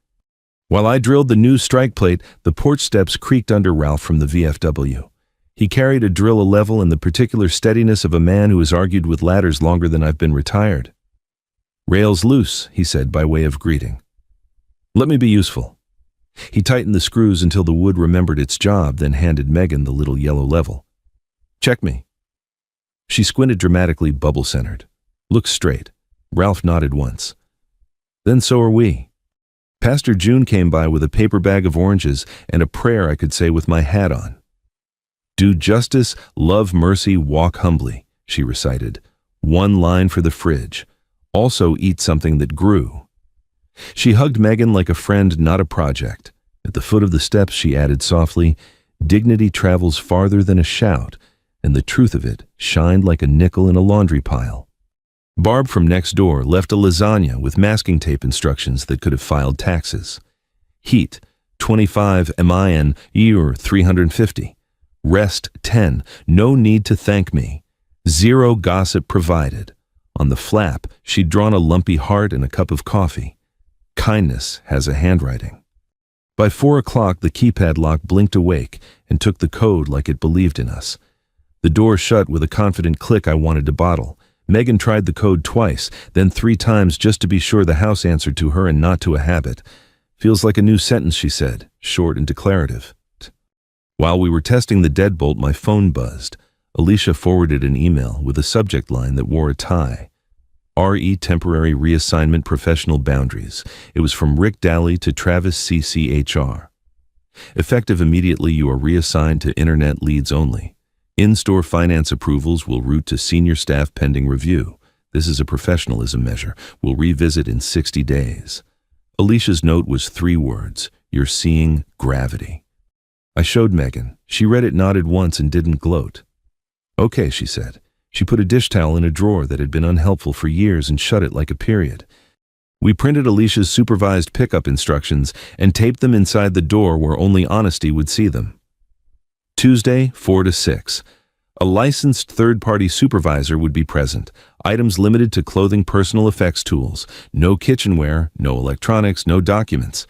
While I drilled the new strike plate, the porch steps creaked under Ralph from the VFW. He carried a drill a level and the particular steadiness of a man who has argued with ladders longer than I've been retired. "Rails loose," he said by way of greeting. "Let me be useful." He tightened the screws until the wood remembered its job, then handed Megan the little yellow level. "Check me." She squinted dramatically, bubble-centered. "Look straight." Ralph nodded once. "Then so are we." Pastor June came by with a paper bag of oranges and a prayer I could say with my hat on. "Do justice, love mercy, walk humbly," she recited. "One line for the fridge. Also eat something that grew." She hugged Megan like a friend, not a project. At the foot of the steps, she added softly, "Dignity travels farther than a shout," and the truth of it shined like a nickel in a laundry pile. Barb from next door left a lasagna with masking tape instructions that could have filed taxes. Heat, 25 min, year 350. Rest, 10. No need to thank me. Zero gossip provided. On the flap, she'd drawn a lumpy heart and a cup of coffee. Kindness has a handwriting. By 4 o'clock, the keypad lock blinked awake and took the code like it believed in us. The door shut with a confident click I wanted to bottle. Megan tried the code twice, then 3 times just to be sure the house answered to her and not to a habit. "Feels like a new sentence," she said, short and declarative. While we were testing the deadbolt, my phone buzzed. Alicia forwarded an email with a subject line that wore a tie. RE Temporary Reassignment Professional Boundaries. It was from Rick Daly to Travis CCHR. Effective immediately, you are reassigned to Internet leads only. In-store finance approvals will route to senior staff pending review. This is a professionalism measure. We'll revisit in 60 days. Alicia's note was 3 words. You're seeing gravity. I showed Megan. She read it, nodded once, and didn't gloat. "Okay," she said. She put a dish towel in a drawer that had been unhelpful for years and shut it like a period. We printed Alicia's supervised pickup instructions and taped them inside the door where only honesty would see them. Tuesday, 4 to 6. A licensed third-party supervisor would be present. Items limited to clothing, personal effects tools. No kitchenware, no electronics, no documents.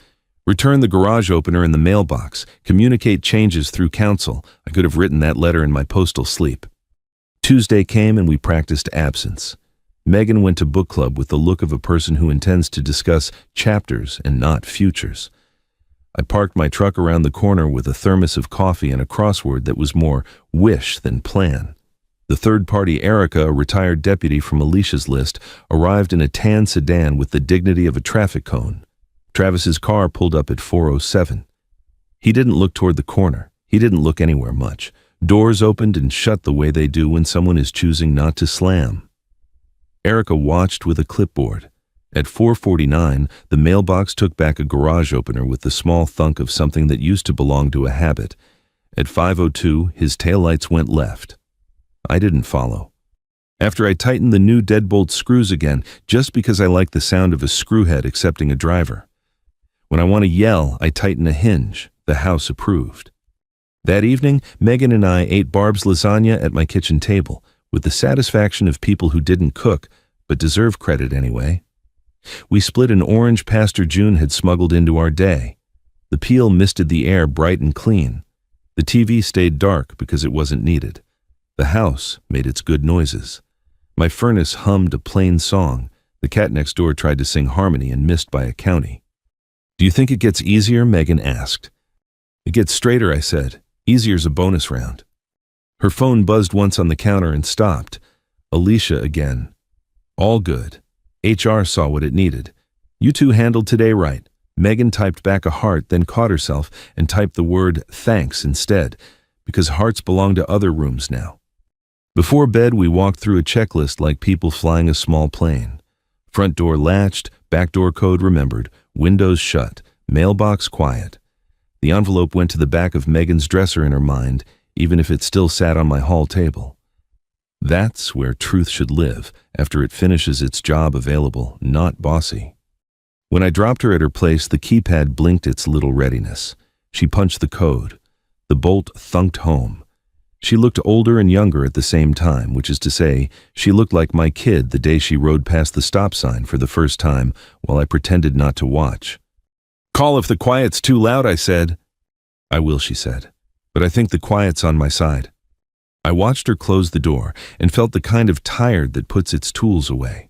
Return the garage opener in the mailbox. Communicate changes through counsel. I could have written that letter in my postal sleep. Tuesday came and we practiced absence. Megan went to book club with the look of a person who intends to discuss chapters and not futures. I parked my truck around the corner with a thermos of coffee and a crossword that was more wish than plan. The third party, Erica, a retired deputy from Alicia's list, arrived in a tan sedan with the dignity of a traffic cone. Travis's car pulled up at 4:07. He didn't look toward the corner. He didn't look anywhere much. Doors opened and shut the way they do when someone is choosing not to slam. Erica watched with a clipboard. At 4:49, the mailbox took back a garage opener with the small thunk of something that used to belong to a habit. At 5:02, his taillights went left. I didn't follow. After I tightened the new deadbolt screws again, just because I like the sound of a screwhead accepting a driver. When I want to yell, I tighten a hinge. The house approved. That evening, Megan and I ate Barb's lasagna at my kitchen table, with the satisfaction of people who didn't cook, but deserve credit anyway. We split an orange Pastor June had smuggled into our day. The peel misted the air bright and clean. The TV stayed dark because it wasn't needed. The house made its good noises. My furnace hummed a plain song. The cat next door tried to sing harmony and missed by a county. "Do you think it gets easier?" Megan asked. "It gets straighter," I said. "Easier's a bonus round." Her phone buzzed once on the counter and stopped. Alicia again. "All good. HR saw what it needed. You two handled today right." Megan typed back a heart, then caught herself and typed the word thanks instead, because hearts belong to other rooms now. Before bed, we walked through a checklist like people flying a small plane. Front door latched, back door code remembered, windows shut, mailbox quiet. The envelope went to the back of Megan's dresser in her mind, even if it still sat on my hall table. That's where truth should live, after it finishes its job available, not bossy. When I dropped her at her place, the keypad blinked its little readiness. She punched the code. The bolt thunked home. She looked older and younger at the same time, which is to say, she looked like my kid the day she rode past the stop sign for the first time while I pretended not to watch. Call if the quiet's too loud, I said. I will, she said, but I think the quiet's on my side. I watched her close the door and felt the kind of tired that puts its tools away.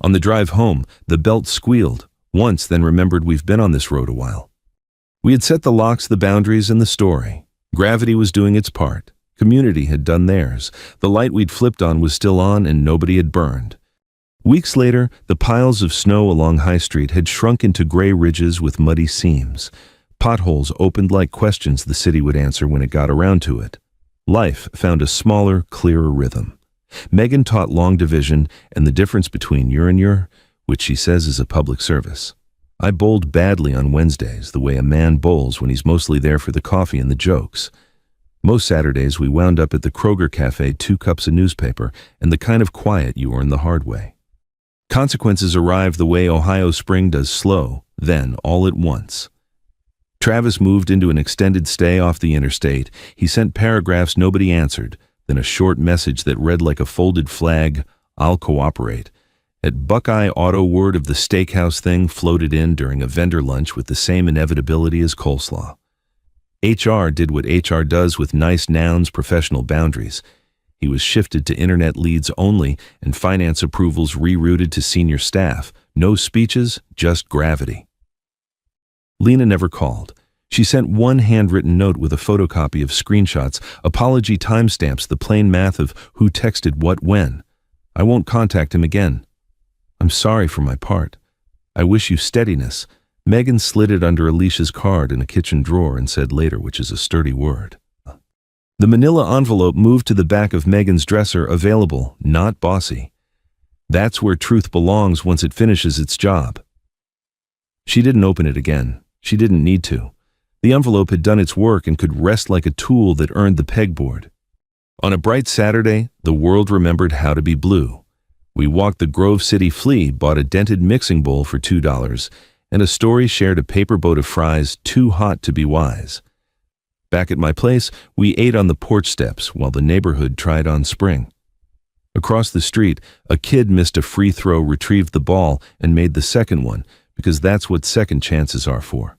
On the drive home, the belt squealed, once then remembered we've been on this road a while. We had set the locks, the boundaries, and the story. Gravity was doing its part. Community had done theirs. The light we'd flipped on was still on and nobody had burned. Weeks later, the piles of snow along High Street had shrunk into gray ridges with muddy seams. Potholes opened like questions the city would answer when it got around to it. Life found a smaller, clearer rhythm. Megan taught long division and the difference between your and your, which she says is a public service. I bowled badly on Wednesdays, the way a man bowls when he's mostly there for the coffee and the jokes. Most Saturdays we wound up at the Kroger Cafe, 2 cups of newspaper, and the kind of quiet you earn the hard way. Consequences arrived the way Ohio spring does, slow, then all at once. Travis moved into an extended stay off the interstate. He sent paragraphs nobody answered, then a short message that read like a folded flag, "I'll cooperate." At Buckeye Auto, word of the steakhouse thing floated in during a vendor lunch with the same inevitability as coleslaw. HR did what HR does with nice nouns, professional boundaries. He was shifted to internet leads only and finance approvals rerouted to senior staff. No speeches, just gravity. Lena never called. She sent one handwritten note with a photocopy of screenshots, apology timestamps, the plain math of who texted what when. I won't contact him again. I'm sorry for my part. I wish you steadiness. Megan slid it under Alicia's card in a kitchen drawer and said later, which is a sturdy word. The manila envelope moved to the back of Megan's dresser, available, not bossy. That's where truth belongs once it finishes its job. She didn't open it again. She didn't need to. The envelope had done its work and could rest like a tool that earned the pegboard. On a bright Saturday, the world remembered how to be blue. We walked the Grove City Flea, bought a dented mixing bowl for $2, and a story shared a paper boat of fries too hot to be wise. Back at my place, we ate on the porch steps while the neighborhood tried on spring. Across the street, a kid missed a free throw, retrieved the ball, and made the second one, because that's what second chances are for.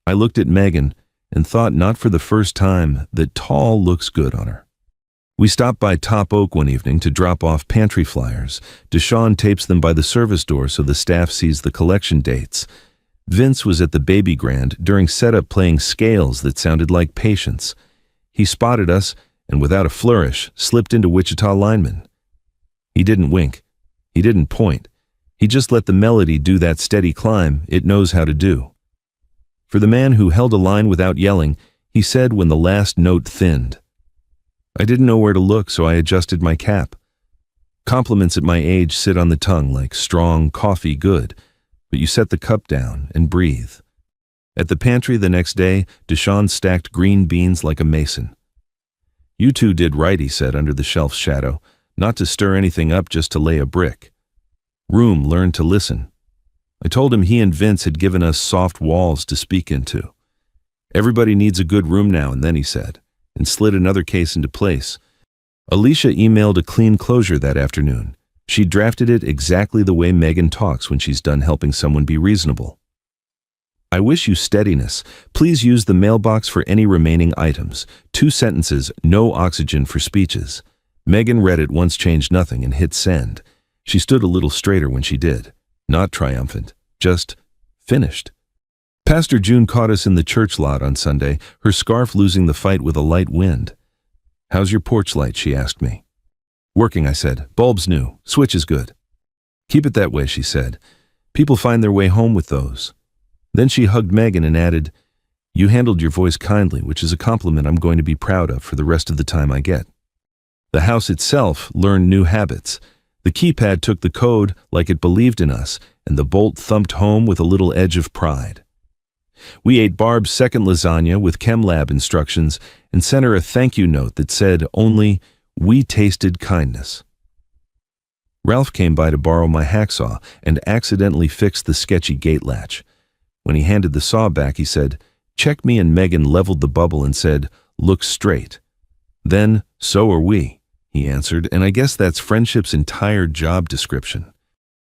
I looked at Megan and thought, not for the first time, that tall looks good on her. We stopped by Top Oak one evening to drop off pantry flyers. Deshaun tapes them by the service door so the staff sees the collection dates. Vince was at the baby grand during setup playing scales that sounded like patience. He spotted us and without a flourish slipped into Wichita lineman. He didn't wink. He didn't point. He just let the melody do that steady climb it knows how to do. For the man who held a line without yelling, he said when the last note thinned. I didn't know where to look, so I adjusted my cap. Compliments at my age sit on the tongue like strong coffee, good, but you set the cup down and breathe. At the pantry the next day, Deshaun stacked green beans like a mason. You two did right, he said under the shelf's shadow, not to stir anything up, just to lay a brick. Room learned to listen. I told him he and Vince had given us soft walls to speak into. Everybody needs a good room now and then, he said, and slid another case into place. Alicia emailed a clean closure that afternoon. She drafted it exactly the way Megan talks when she's done helping someone be reasonable. I wish you steadiness. Please use the mailbox for any remaining items. 2 sentences, no oxygen for speeches. Megan read it once, changed nothing, and hit send. She stood a little straighter when she did. Not triumphant, just finished. Pastor June caught us in the church lot on Sunday, her scarf losing the fight with a light wind. How's your porch light, she asked me. Working, I said. Bulb's new, switch is good. Keep it that way, she said. People find their way home with those. Then she hugged Megan and added, you handled your voice kindly, which is a compliment I'm going to be proud of for the rest of the time I get. The house itself learned new habits. The keypad took the code like it believed in us, and the bolt thumped home with a little edge of pride. We ate Barb's second lasagna with ChemLab instructions and sent her a thank you note that said only, we tasted kindness. Ralph came by to borrow my hacksaw and accidentally fixed the sketchy gate latch. When he handed the saw back, he said, check me, and Megan leveled the bubble and said, look straight. Then, so are we, he answered, and I guess that's friendship's entire job description.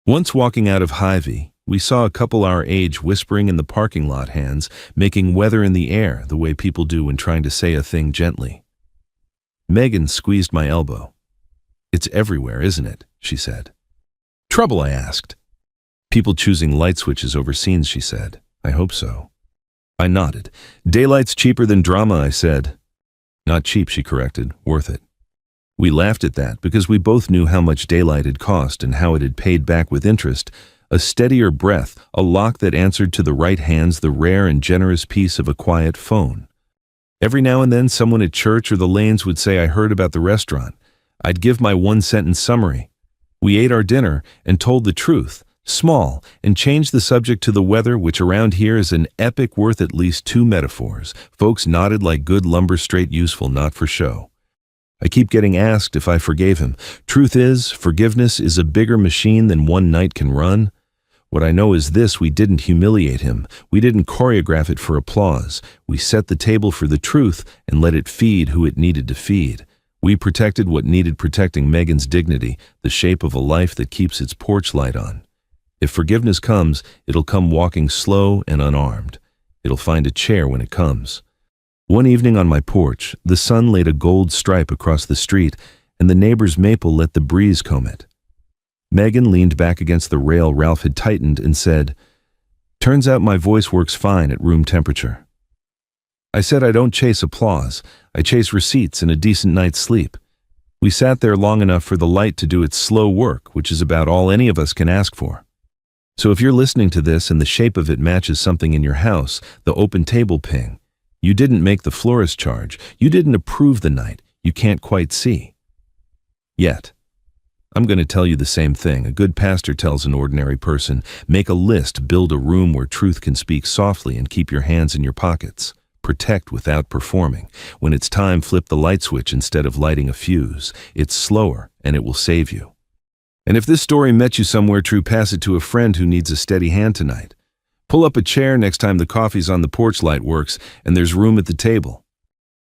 Once walking out of Hy-Vee, We saw a couple our age whispering in the parking lot, hands making weather in the air the way people do when trying to say a thing gently. Megan squeezed my elbow. "It's everywhere, isn't it?" she said. "Trouble?" I asked. "People choosing light switches over scenes," she said. "I hope so." I nodded. "Daylight's cheaper than drama," I said. "Not cheap," she corrected. "Worth it." We laughed at that because we both knew how much daylight had cost and how it had paid back with interest. A steadier breath, a lock that answered to the right hands, the rare and generous piece of a quiet phone. Every now and then someone at church or the lanes would say, "I heard about the restaurant." I'd give my one-sentence summary. We ate our dinner and told the truth, small, and changed the subject to the weather, which around here is an epic worth at least 2 metaphors. Folks nodded like good lumber, straight useful, not for show. I keep getting asked if I forgave him. Truth is, forgiveness is a bigger machine than one night can run. What I know is this: we didn't humiliate him. We didn't choreograph it for applause. We set the table for the truth and let it feed who it needed to feed. We protected what needed protecting: Megan's dignity, the shape of a life that keeps its porch light on. If forgiveness comes, it'll come walking slow and unarmed. It'll find a chair when it comes. One evening on my porch, the sun laid a gold stripe across the street, and the neighbor's maple let the breeze comb it. Megan leaned back against the rail Ralph had tightened and said, "Turns out my voice works fine at room temperature." I said, "I don't chase applause. I chase receipts and a decent night's sleep." We sat there long enough for the light to do its slow work, which is about all any of us can ask for. So if you're listening to this and the shape of it matches something in your house, the open table ping, you didn't make the florist charge. You didn't approve the night. You can't quite see. Yet. I'm going to tell you the same thing a good pastor tells an ordinary person: make a list, build a room where truth can speak softly, and keep your hands in your pockets. Protect without performing. When it's time, flip the light switch instead of lighting a fuse. It's slower, and it will save you. And if this story met you somewhere true, pass it to a friend who needs a steady hand tonight. Pull up a chair next time the coffee's on the porch light works and there's room at the table.